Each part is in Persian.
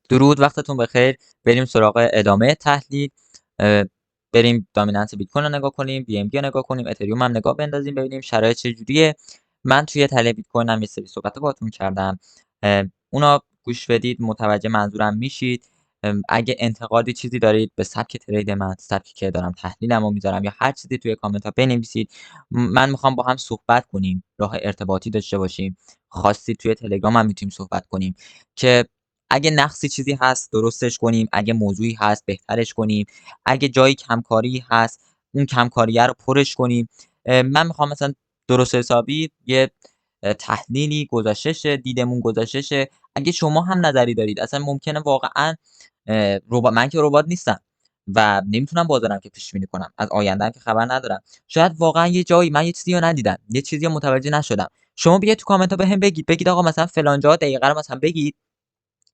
درود، وقتتون بخیر. بریم سراغ ادامه تحلیل. بریم دامیننس بیت کوین رو نگاه کنیم، بی ام بی رو نگاه کنیم، اتریوم هم نگاه بندازیم ببینیم شرایط چجوریه. من توی تحلیل بیت کوین هم یه سری صحبت باهاتون کردم، اونا گوش بدید، متوجه منظورم میشید. اگه انتقادی چیزی دارید به سبک ترید من، سبکی که دارم تحلیلمو میذارم، یا هر چیزی توی کامنت ها بنویسید. من میخوام با هم صحبت کنیم، راه ارتباطی داشته باشیم. خواستید توی تلگرام هم میتونیم صحبت کنیم که اگه نقصی چیزی هست درستش کنیم، اگه موضوعی هست بهترش کنیم، اگه جایی کمکاری هست اون کمکاریه رو پرش کنیم. من میخوام مثلا درست حسابی یه تحلیلی گذاشته دیدمون گذاشته. اگه شما هم نظری دارید، اصلا ممکنه واقعا من که ربات نیستم و نمیتونم بازارم که پیش بینی کنم، از آیندهم که خبر ندارم. شاید واقعا یه جایی من یه چیزی رو ندیدم، یه چیزی رو متوجه نشدم. شما بیاید تو کامنت ها بهم بگید آقا مثلا فلان جا دقیقه رو مثلا بگید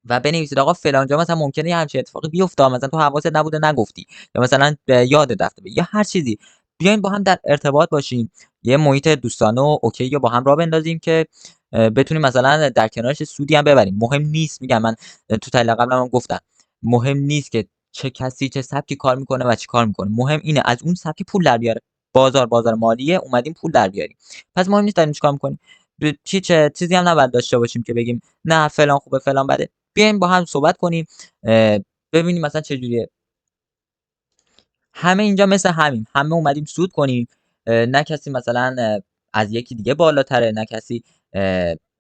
و بنویسید آقا فلان جا مثلا ممکنه یه همچین اتفاقی بیفته، مثلا تو حواست نبوده نگفتی، یا مثلا یادت رفته، یا هر چیزی. بیایم با هم در ارتباط باشیم، یه محیط دوستانه و اوکی یا با هم راه بندازیم که بتونیم مثلا در کنارش سودی هم ببریم. مهم نیست، میگم من تو تحلیل قبلم هم گفتم، مهم نیست که چه کسی چه سبکی کار میکنه و چی کار میکنه، مهم اینه از اون سبکی پول در بیاره. بازار مالیه، اومدیم پول در بیاریم. پس مهم نیست داریم چیکار میکنیم. چه چیزی هم نباید داشته باشیم که بگیم نه فلان خوبه فلان بده. بیایم با هم صحبت کنیم، ببینیم مثلا چجوریه. همه اینجا مثل همیم، همه اومدیم سود کنیم. نه کسی مثلا از یکی دیگه بالاتره، نه کسی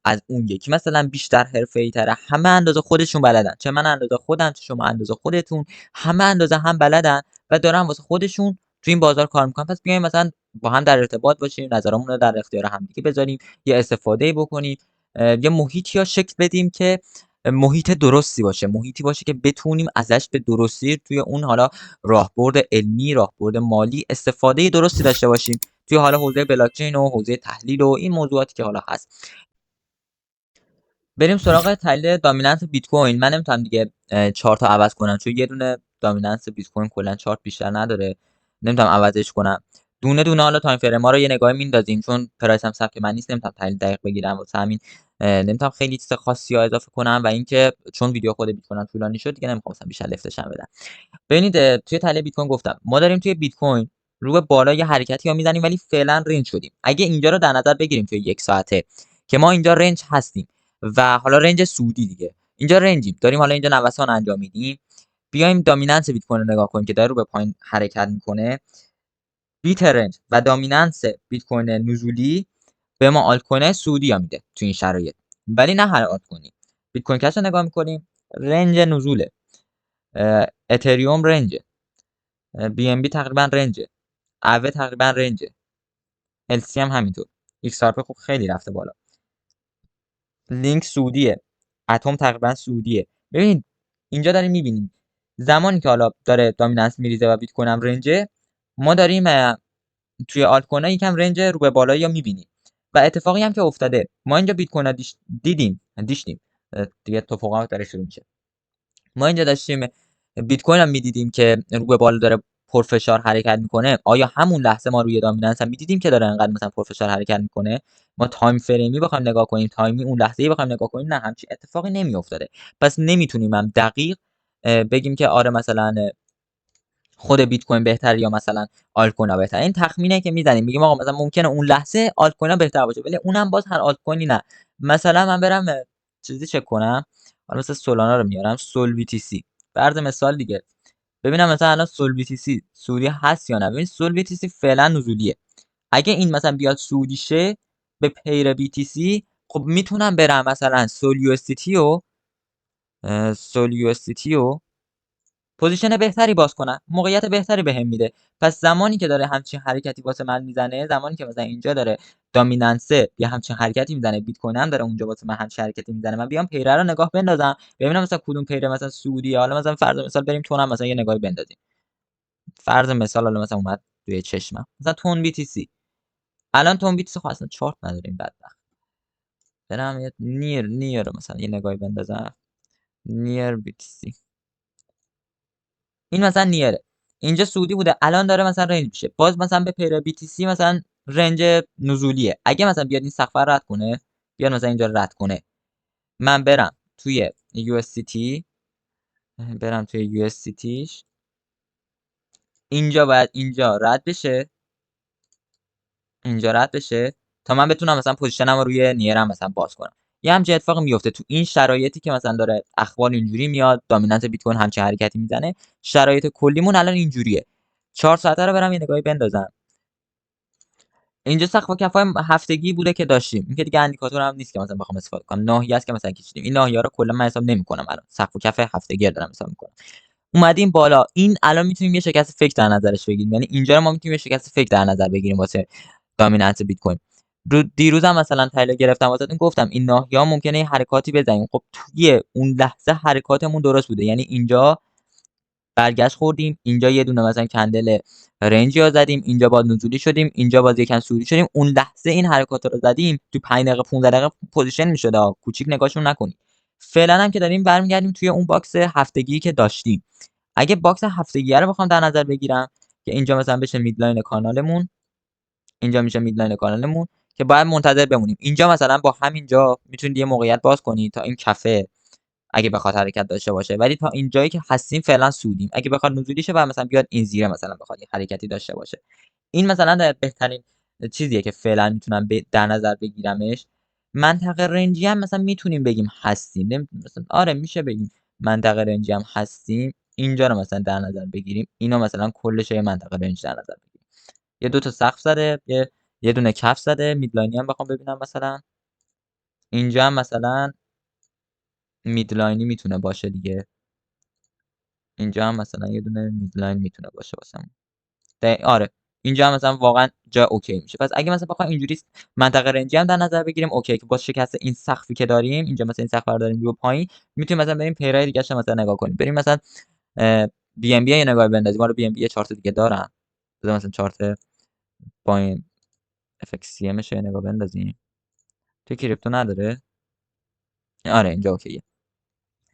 از اون یکی مثلا بیشتر حرفه‌ای تره. همه اندازه خودشون بلدن، چه من اندازه خودم، چه شما اندازه خودتون. همه اندازه هم بلدن و دارن واسه خودشون تو این بازار کار میکنن. پس بیایم مثلا با هم در ارتباط باشیم، نظرمون رو در اختیار همدیگه بذاریم، یه استفاده بکنیم، یه محیطی رو شکل بدیم که محیط درستی باشه، محیطی باشه که بتونیم ازش به درستی توی اون حالا راهبرد علمی، راهبرد مالی استفاده درستی داشته باشیم توی حالا حوزه بلاکچین و حوزه تحلیل و این موضوعاتی که حالا هست. بریم سراغ تحلیل دامیننس بیت کوین. من نمیتونم دیگه چارت رو عوض کنم چون یه دونه دامیننس بیت کوین کلا چارت بیشتر نداره، نمیتونم عوضش کنم. دونه دونه حالا تایم فریم ها رو یه نگاهی میندازیم، چون پرایس هم سبک من نیست، نمیتونم تحلیل دقیق بگیرم، واسه همین نمیتونم خیلی چیز خاصی ها اضافه کنم. و اینکه چون ویدیو خود بیت کوین طولانی شد دیگه نمیخوام مثلا بیشتر لفتش هم بدم. ببینید توی تحلیل بیت کوین گفتم ما داریم توی بیت کوین رو به بالا یه حرکتی ها میزنیم، ولی فعلا رنج شدیم. اگه اینجا رو در نظر بگیریم توی یک ساعته که ما اینجا رنج هستیم و حالا رنج سودی دیگه، اینجا رنجیم داریم، حالا اینجا نوسان انجام میدیم. بیایم دامیننس بیت کوین رو نگاه کنیم که داره رو به پایین حرکت میکنه. بیت رنج و دامیننس بیت کوین نزولی به ما آلت کوین سعودی ها میده تو این شرایط، ولی نه هر آلت کوینی. بیت کوین کش رو نگاه میکنیم، رنج نزوله. اتریوم رنجه، بی ام بی تقریبا رنجه، اوه تقریبا رنجه، ال سی هم همینطور. ایکس آر پی خب خیلی رفته بالا. لینک سعودیه، اتم تقریبا سعودیه. ببینید اینجا داریم میبینیم زمانی که حالا داره دامیننس میریزه و بیت کوین هم رنجه، ما داریم توی آلت کوین ها یکم رنج رو به بالایی میبینیم. و اتفاقی هم که افتاده، ما اینجا بیت کوین دیدیم دیگه توفوقات داره شروع میشه. ما اینجا داشتیم بیت کوین هم میدیدیم که رو به بالا داره پرفشار حرکت میکنه. آیا همون لحظه ما روی دامیننس هم میدیدیم که داره انقدر مثلا پرفشار حرکت میکنه؟ ما تایم فریمی بخوایم نگاه کنیم، تایمی اون لحظه‌ای بخوایم نگاه کنیم، نه همچین اتفاقی نمیافتاده. پس نمیتونیم هم دقیق بگیم که آره مثلا خود بیت کوین بهتر یا مثلا آلت کوین ها بهتر. این تخمینه که میزنیم، میگیم آقا مثلا ممکنه اون لحظه آلت کوین ها بهتر باشه، ولی اونم باز هر آلت کوینی نه. مثلا من برم چیزی چک کنم، حالا مثلا سولانا رو میارم، سول وی تی سی فرض مثال دیگه، ببینم مثلا الان سول وی تی سی سعودی هست یا نه. ببین سول وی تی سی فعلا نزولیه. اگه این مثلا بیاد سعودی شه به پیر بی تی سی، خب میتونم برم مثلا سول یو اس تی و پوزیشن بهتری باز کنم، موقعیت بهتری بهم میده. پس زمانی که داره همچین حرکتی واسه من میزنه، زمانی که مثلا اینجا داره دامیننسه یا همچین حرکتی میزنه، بیت کوین هم داره اونجا واسه من همچین حرکتی میزنه، من بیام پیره رو نگاه بندازم ببینم مثلا کدوم پیره مثلا سعودی، حالا مثلا فرض مثال بریم تون هم مثلا یه نگاهی بندازیم. فرض مثال حالا مثلا اومد توی چشمم مثلا تون بی تی سی. الان تون بی تی سی خب اصلا چارت نداریم بدبخت. برم یه نیر رو مثلا یه نگاهی بندازم، نیر بی تی سی. این مثلا نیره، اینجا سعودی بوده الان داره مثلا رنج میشه، باز مثلا به پیر بی تی سی مثلا رنج نزولیه. اگه مثلا بیاد این سقف رد کنه، بیاد مثلا اینجا رد کنه، من برم توی یو اس تی برم توی USDTش. اینجا باید اینجا رد بشه، اینجا رد بشه تا من بتونم مثلا پوزیشنم رو روی نیرم مثلا باز کنم. یه همچین اتفاقی میفته تو این شرایطی که مثلا داره اخبار اینجوری میاد، دامیننت بیت کوین همچین حرکتی میزنه. شرایط کلیمون الان اینجوریه. 4 ساعته رو برم یه نگاهی بندازم. اینجا سقف و کفای هفتگی بوده که داشتیم. این که دیگه اندیکاتور هم نیست که مثلا بخوام استفاده کنم. ناحیه است که مثلا کشیدیم. این ناحیه رو کلا من حساب نمی‌کنم الان. سقف و کف هفتگی رو دارم حساب می‌کنم. اومدیم بالا. این الان میتونیم یه شکست فیک در نظرش بگیریم. یعنی اینجا رو ما میتونیم یه شکست فیک در نظر بگیریم واسه دامیننت بیت کوین. دیروزم مثلا تحلیل گرفتم واسهتون گفتم این ناحیه‌ها ممکنه یه حرکاتی بزنیم. خب توی اون لحظه حرکاتمون درست بوده. یعنی اینجا برگشت خوردیم، اینجا یه دونه مثلا کندل رنجی زدیم، اینجا باز نزولی شدیم، اینجا باز یکم سوری شدیم. اون لحظه این حرکات رو زدیم تو 5 دقیقه 15 دقیقه پوزیشن میشد. کوچیک نگاهشون نکنید. فعلا هم که داریم برمیگردیم توی اون باکس هفتگی که داشتیم. اگه باکس هفتگی رو بخوام در نظر بگیرم که اینجا مثلا بشه میدلاین کانالمون، اینجا میشه میدلاین کانالمون که باید منتظر بمونیم. اینجا مثلا با همینجا میتونید یه موقعیت باز کنید تا این کفه اگه بخواد حرکت داشته باشه، ولی تا اینجایی که هستیم فعلا سودیم. اگه بخواد نزولی شه و مثلا بیاد این زیره مثلا بخواد حرکتی داشته باشه، این مثلا بهترین چیزیه که فعلا میتونم در نظر بگیرمش. منطقه رنجی هم مثلا میتونیم بگیم هستیم، مثلا آره میشه بگیم منطقه رنجی هم هستیم. اینجا رو مثلا در نظر بگیریم، اینا مثلا کلش یه منطقه رنج در نظر بگیریم. یه دو تا سقف زده، یه دونه کف زده. میدلاینی هم بخوام ببینم مثلا اینجا هم مثلا میدلاینی میتونه باشه دیگه. اینجا هم مثلا یه دونه میدلاین میتونه باشه واسمون. آره اینجا هم مثلا واقعا جا اوکی میشه. پس اگه مثلا بخوایم اینجوری منطقه رنجی هم در نظر بگیریم اوکی، که با شکست این سقفی که داریم اینجا مثلا این سقف رو داریم رو پایین، میتونیم مثلا بریم پیرای دیگه مثلا نگاه کنیم. بریم مثلا بی ام بی یه نگاه بندازیم. ما رو بی ام بی یه چارت دیگه دارم. بذار مثلا چارت با این اف ایکس سی ام یه نگاه بندازیم. تو کریپتو نداره؟ آره اینجا اوکیه.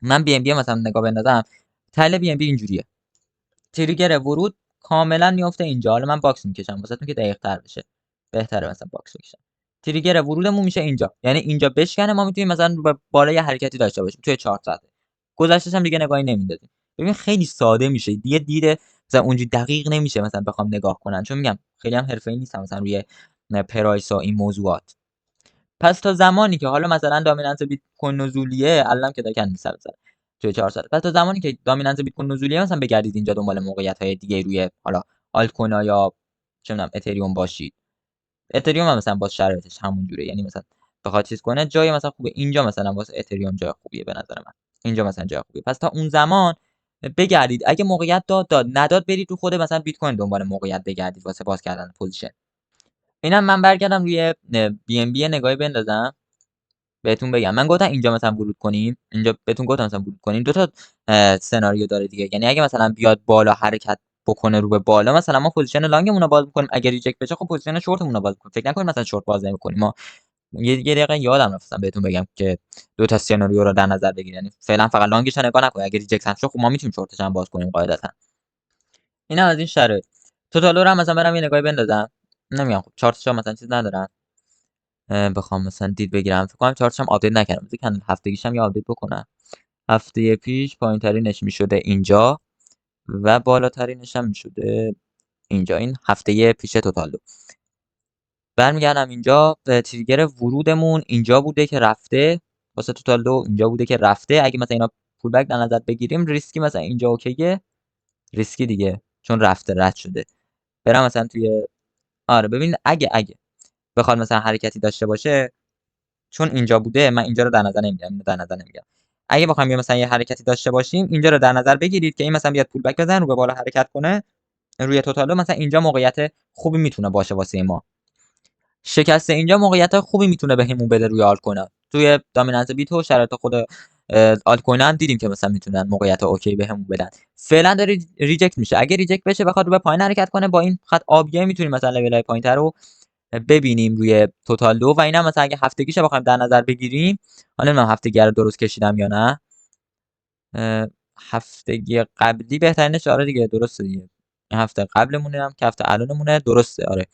من بی ام بی مثلا نگاه بندازم. تله بی ام بی اینجوریه. تریگر ورود کاملا میفته اینجا. حالا من باکس میکشم واسهتون که دقیق تر بشه. بهتره مثلا باکس بکشم. تریگر ورودمون میشه اینجا. یعنی اینجا بشکنه ما میتونیم مثلا بالا یه حرکتی داشته باشیم توی 4 ساعته. گذشتهش هم دیگه نگاهی نمیندازیم. ببین خیلی ساده میشه. دیگه دید مثلا اونجوری دقیق نمیشه مثلا بخوام نگاه کنم، چون میگم خیلی هم حرفه‌ای نیستم مثلا روی پرایس و این موضوعات. پس تا زمانی که حالا مثلا دامیننس بیت کوین نزولیه، الان که دکن میسه توی 4 ساعت. پس تا زمانی که دامیننس بیت کوین نزولیه مثلا بگردید اینجا دنبال موقعیت‌های دیگه روی حالا آلت کوین ها یا چه می‌دونم اتریوم باشید. اتریوم هم مثلا باز شرایطش همون جوره. یعنی مثلا بخواد چیز کنه جای مثلا خوبه اینجا، مثلا واسه اتریوم جای خوبیه به نظر من. اینجا مثلا جای خوبیه. پس تا اون زمان بگردید. اگه موقعیت داد نداد برید تو خود مثلا بیت کوین دنبال موقعیت بگردید واسه باز کردن پوزیشن. اینم من برگردم روی بی ام بی نگاهی بندازم بهتون بگم. من گفتم اینجا مثلا ورود کنیم، اینجا بهتون گفتم مثلا ورود کنیم. دو تا سناریو داره دیگه. یعنی اگه مثلا بیاد بالا حرکت بکنه رو به بالا، مثلا ما پوزیشن لانگمون رو باز می‌کنیم. اگه ریجکت بشه خب پوزیشن شورتمون رو باز می‌کنیم. فکر نکنید مثلا شورت باز نمی‌کنیم. ما یه دقیقه یادم رفتم بهتون بگم که دو تا سناریو رو در نظر بگیرید. یعنی فعلا فقط لانگش رو نگاه نکنید. اگه ریجکت هم شد خب ما میتونیم شورتش هم باز کنیم قاعدتا. اینا از این شرایط. توتال رو هم مثلا برام یه نگاهی بندازم. نمیگم خب چارتش مثلا چیز ندارم. بخوام مثلا دید بگیرم، فکر کنم چارتش هم آپدیت نکردم. بذار هفتگیش هم یه آپدیت بکنم. هفته پیش پایین‌ترینش میشده اینجا و بالاترینش هم میشده اینجا. این هفته پیش توتالو. برمیگردم اینجا. تریگر ورودمون اینجا بوده که رفته واسه توتالو، اینجا بوده که رفته. اگه مثلا اینا پول بک در نظر بگیریم، ریسکی مثلا اینجا اوکیه. ریسکی دیگه چون رفته رد شده. برم مثلا توی آره ببین اگه بخواد مثلا حرکتی داشته باشه، چون اینجا بوده من اینجا رو در نظر نمیگیرم، اینو در نظر نمیگیرم. اگه بخوایم مثلا یه حرکتی داشته باشیم، اینجا رو در نظر بگیرید که این مثلا بیاد پول بک بزنه رو به بالا حرکت کنه روی توتالو. مثلا اینجا موقعیت خوبی میتونه باشه واسه ما. شکست اینجا موقعیت خوبی میتونه بهمون بده روی آلت کوین. توی دامیننس بیت و شرایط خود آلت کوین هم دیدیم که مثلا میتونن موقعیت اوکی بهمون بدن. فعلا داره ریجکت میشه. اگه ریجکت بشه بخواد رو به پایین حرکت کنه، با این خط آبیه میتونیم مثلا لول پایینتر رو ببینیم روی توتالو. و اینا مثلا اگه هفتگیش بخوایم در نظر بگیریم، حالا نمیدونم هفتگی رو درست کشیدم یا نه. هفتگی قبلی بهترینش آره دیگه، درسته دیگه. این هفته قبلمونه هم که هفته الانمونه درسته. آره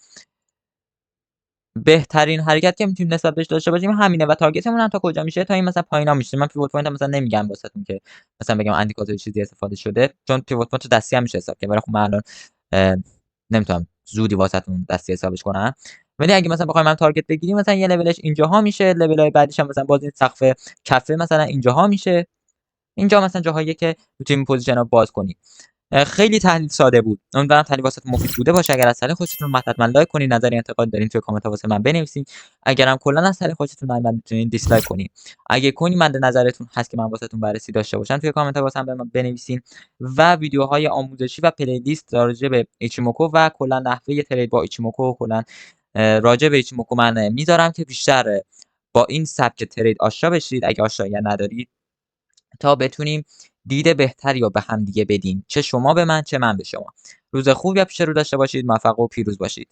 بهترین حرکت که میتونیم نسبت بهش داشته باشیم همینه و تارگتمون هم تا کجا میشه تا این مثلا پایینا میشه. من پیوت پوینت مثلا نمیگم واسهتون که مثلا بگم اندیکاتور چیزی استفاده شده، چون پیوت پوینت دستی هم میشه حساب کرد، ولی خب من الان نمیتونم زودی واسهتون دستی حسابش کنم. ولی اگه مثلا بخوایم هم تارگت بگیریم مثلا یه لولش اینجاها میشه، لول‌های بعدیش هم مثلا باز این سقف کفه مثلا اینجاها میشه. اینجا مثلا جاهاییه که میتونیم پوزیشن‌ها باز کنیم. خیلی تحلیل ساده بود. امیدوارم تحلیل واسهتون مفید بوده باشه. اگر از تحلیل خوشتون اومد حتما لایک کنید، نظری انتقاد دارین توی کامنت‌ها واسه من بنویسین. اگرم کلا از تحلیل خوشتون نیومد میتونین دیسلایک کنین. اگه کنی مد نظرتون هست که من واسهتون بررسی داشته باشم توی کامنت‌ها واسه من بنویسین و ویدیوهای آموزشی و پلیلیست راجع به ایچیموکو و کلا نحوه ترید با ایچیموکو و کلا راجع به ایچیموکو من میذارم که بیشتر با این سبک ترید آشنا بشید اگه آشنایی ندارید، تا بتونیم دید بهتری رو به هم دیگه بدیم، چه شما به من چه من به شما. روز خوبی پیش رو داشته باشید. موفق و پیروز باشید.